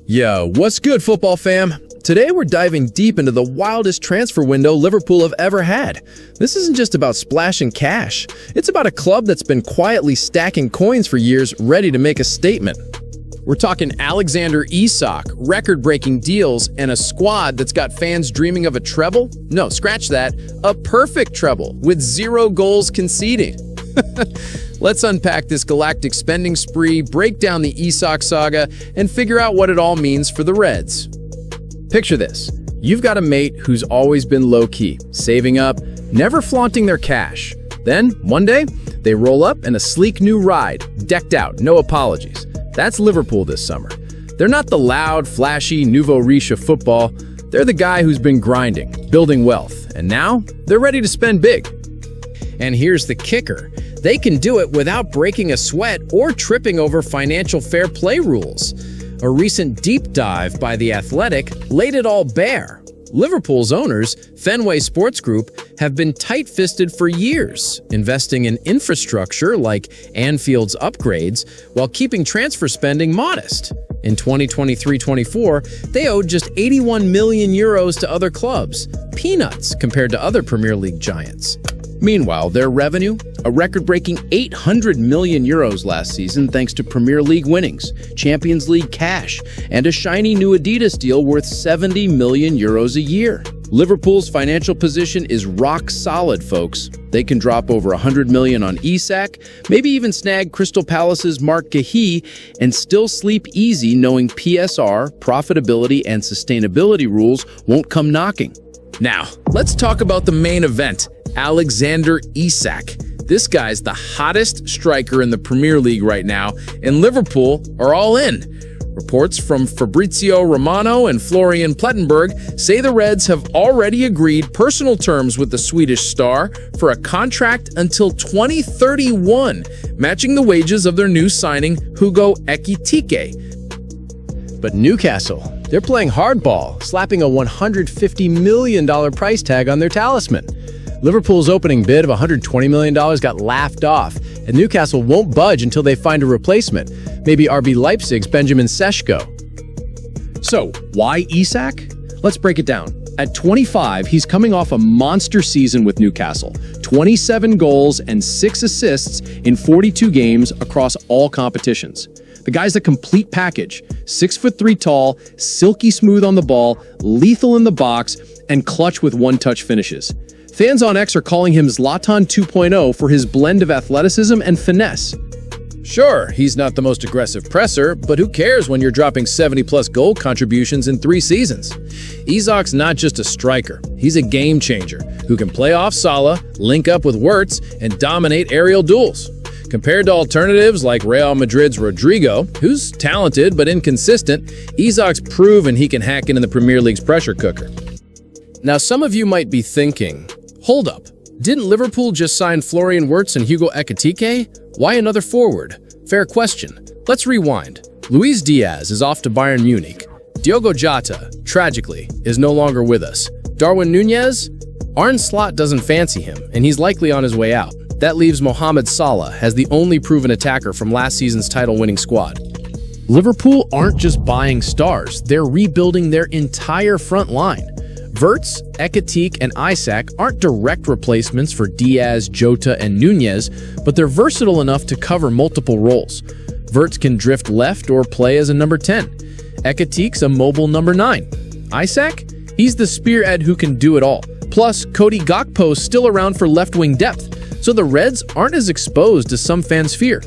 Yo, what's good, football fam? Today we're diving deep into the wildest transfer window Liverpool have ever had. This isn't just about splashing cash. It's about a club that's been quietly stacking coins for years, ready to make a statement. We're talking Alexander Isak, record-breaking deals, and a squad that's got fans dreaming of a treble? No, scratch that. A perfect treble with 0 goals conceded. Let's unpack this galactic spending spree, break down the Isak saga, and figure out what it all means for the Reds. Picture this. You've got a mate who's always been low-key, saving up, never flaunting their cash. Then, one day, they roll up in a sleek new ride, decked out, no apologies. That's Liverpool this summer. They're not the loud, flashy, nouveau riche of football. They're the guy who's been grinding, building wealth, and now they're ready to spend big. And here's the kicker. They can do it without breaking a sweat or tripping over financial fair play rules. A recent deep dive by The Athletic laid it all bare. Liverpool's owners, Fenway Sports Group, have been tight-fisted for years, investing in infrastructure like Anfield's upgrades while keeping transfer spending modest. In 2023-24, they owed just 81 million euros to other clubs, peanuts compared to other Premier League giants. Meanwhile, their revenue, a record-breaking 800 million euros last season thanks to Premier League winnings, Champions League cash, and a shiny new Adidas deal worth 70 million euros a year. Liverpool's financial position is rock solid, folks. They can drop over 100 million on Isak, maybe even snag Crystal Palace's Mark Guéhi, and still sleep easy knowing PSR, profitability, and sustainability rules won't come knocking. Now, let's talk about the main event, Alexander Isak. This guy's the hottest striker in the Premier League right now, and Liverpool are all in. Reports from Fabrizio Romano and Florian Plettenberg say the Reds have already agreed personal terms with the Swedish star for a contract until 2031, matching the wages of their new signing, Wirtz and Ekitike. But Newcastle, they're playing hardball, slapping a $150 million price tag on their talisman. Liverpool's opening bid of $120 million got laughed off, and Newcastle won't budge until they find a replacement, maybe RB Leipzig's Benjamin Sesko. So, why Isak? Let's break it down. At 25, he's coming off a monster season with Newcastle, 27 goals and 6 assists in 42 games across all competitions. The guy's a complete package, 6'3" tall, silky smooth on the ball, lethal in the box, and clutch with one-touch finishes. Fans on X are calling him Zlatan 2.0 for his blend of athleticism and finesse. Sure, he's not the most aggressive presser, but who cares when you're dropping 70-plus goal contributions in 3 seasons? Isak's not just a striker, he's a game changer who can play off Salah, link up with Wirtz, and dominate aerial duels. Compared to alternatives like Real Madrid's Rodrigo, who's talented but inconsistent, Isak's proven he can hack into the Premier League's pressure cooker. Now, some of you might be thinking, hold up, didn't Liverpool just sign Florian Wirtz and Wirtz and Ekitike? Why another forward? Fair question. Let's rewind. Luis Diaz is off to Bayern Munich. Diogo Jota, tragically, is no longer with us. Darwin Núñez? Arne Slot doesn't fancy him, and he's likely on his way out. That leaves Mohamed Salah as the only proven attacker from last season's title-winning squad. Liverpool aren't just buying stars, they're rebuilding their entire front line. Wirtz, Ekitike, and Isak aren't direct replacements for Diaz, Jota, and Núñez, but they're versatile enough to cover multiple roles. Wirtz can drift left or play as a number 10. Ekitike's a mobile number 9. Isak? He's the spearhead who can do it all. Plus, Cody Gakpo's still around for left-wing depth, so the Reds aren't as exposed as some fans fear.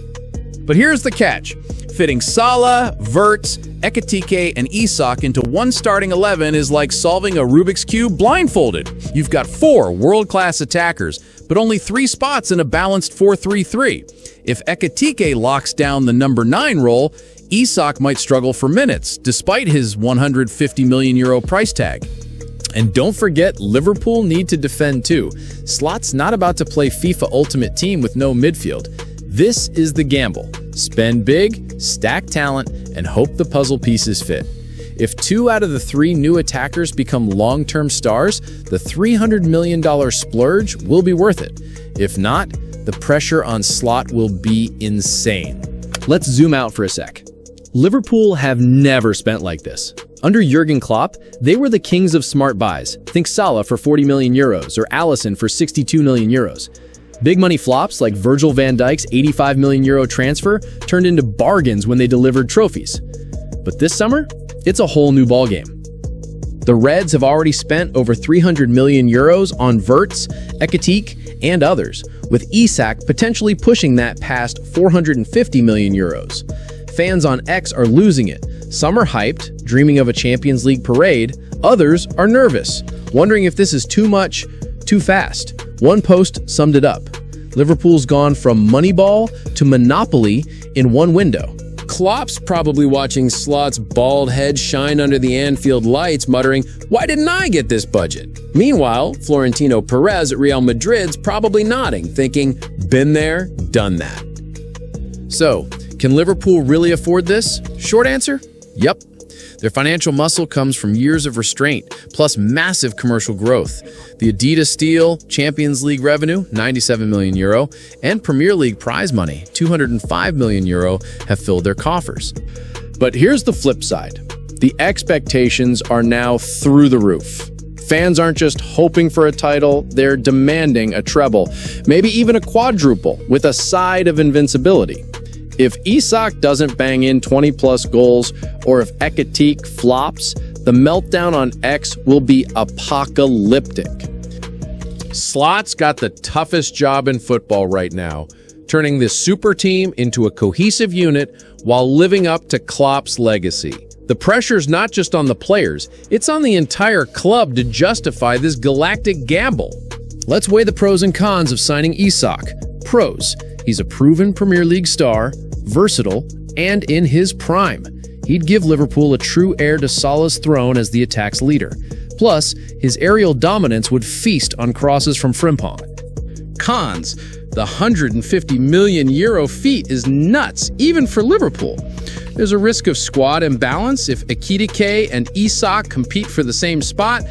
But here's the catch. Fitting Salah, Wirtz, Ekitike, and Isak into one starting 11 is like solving a Rubik's Cube blindfolded. You've got 4 world-class attackers, but only 3 spots in a balanced 4-3-3. If Ekitike locks down the number 9 role, Isak might struggle for minutes, despite his €150 million price tag. And don't forget, Liverpool need to defend too. Slot's not about to play FIFA Ultimate Team with no midfield. This is the gamble. Spend big, stack talent, and hope the puzzle pieces fit. If 2 out of the 3 new attackers become long-term stars, the $300 million splurge will be worth it. If not, the pressure on Slot will be insane. Let's zoom out for a sec. Liverpool have never spent like this. Under Jurgen Klopp, they were the kings of smart buys. Think Salah for 40 million euros or Alisson for 62 million euros. Big money flops like Virgil van Dijk's 85 million euro transfer turned into bargains when they delivered trophies. But this summer, it's a whole new ballgame. The Reds have already spent over 300 million euros on Wirtz, Ekitike, and others, with Isak potentially pushing that past 450 million euros. Fans on X are losing it. Some are hyped, dreaming of a Champions League parade. Others are nervous, wondering if this is too much, too fast. One post summed it up. Liverpool's gone from Moneyball to Monopoly in one window. Klopp's probably watching Slot's bald head shine under the Anfield lights, muttering, "Why didn't I get this budget?" Meanwhile, Florentino Perez at Real Madrid's probably nodding, thinking, "Been there, done that." So, can Liverpool really afford this? Short answer, yep. Their financial muscle comes from years of restraint, plus massive commercial growth. The Adidas deal, Champions League revenue, 97 million euro, and Premier League prize money, 205 million euro, have filled their coffers. But here's the flip side. The expectations are now through the roof. Fans aren't just hoping for a title, they're demanding a treble, maybe even a quadruple, with a side of invincibility. If Isak doesn't bang in 20-plus goals, or if Ekitike flops, the meltdown on X will be apocalyptic. Slot's got the toughest job in football right now, turning this super team into a cohesive unit while living up to Klopp's legacy. The pressure's not just on the players, it's on the entire club to justify this galactic gamble. Let's weigh the pros and cons of signing Isak. Pros: he's a proven Premier League star, versatile, and in his prime. He'd give Liverpool a true heir to Salah's throne as the attack's leader. Plus, his aerial dominance would feast on crosses from Frimpong. Cons: the 150 million euro feat is nuts, even for Liverpool. There's a risk of squad imbalance if Ekitike and Isak compete for the same spot,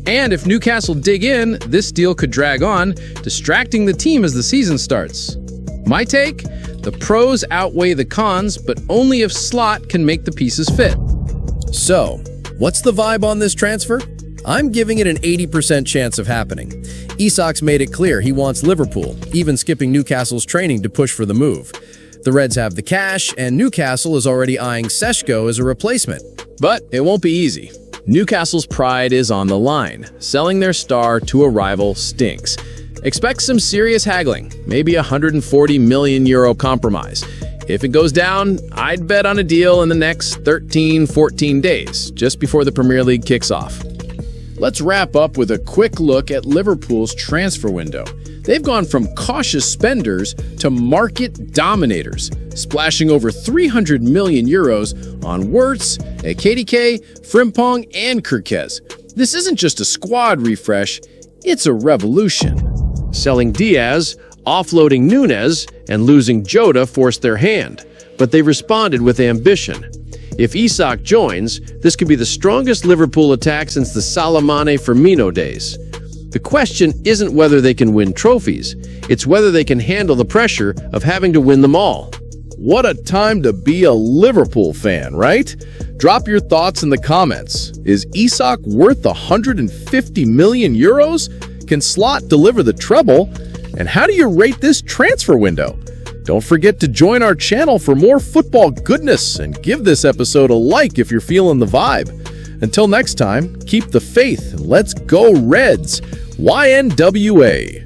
and if Newcastle dig in, this deal could drag on, distracting the team as the season starts. My take? The pros outweigh the cons, but only if Slot can make the pieces fit. So, what's the vibe on this transfer? I'm giving it an 80% chance of happening. Isak's made it clear he wants Liverpool, even skipping Newcastle's training to push for the move. The Reds have the cash, and Newcastle is already eyeing Seshko as a replacement. But it won't be easy. Newcastle's pride is on the line. Selling their star to a rival stinks. Expect some serious haggling, maybe a 140 million euro compromise. If it goes down, I'd bet on a deal in the next 13-14 days, just before the Premier League kicks off. Let's wrap up with a quick look at Liverpool's transfer window. They've gone from cautious spenders to market dominators, splashing over 300 million euros on Wirtz, Ekitike, Frimpong, and Kirkez. This isn't just a squad refresh, it's a revolution. Selling Diaz, offloading Nunez, and losing Jota forced their hand, but they responded with ambition. If Isak joins, this could be the strongest Liverpool attack since the Salamane-Firmino days. The question isn't whether they can win trophies, it's whether they can handle the pressure of having to win them all. What a time to be a Liverpool fan, right? Drop your thoughts in the comments. Is Isak worth the 150 million euros? Can Slot deliver the treble? And how do you rate this transfer window? Don't forget to join our channel for more football goodness and give this episode a like if you're feeling the vibe. Until next time, keep the faith and let's go Reds! YNWA!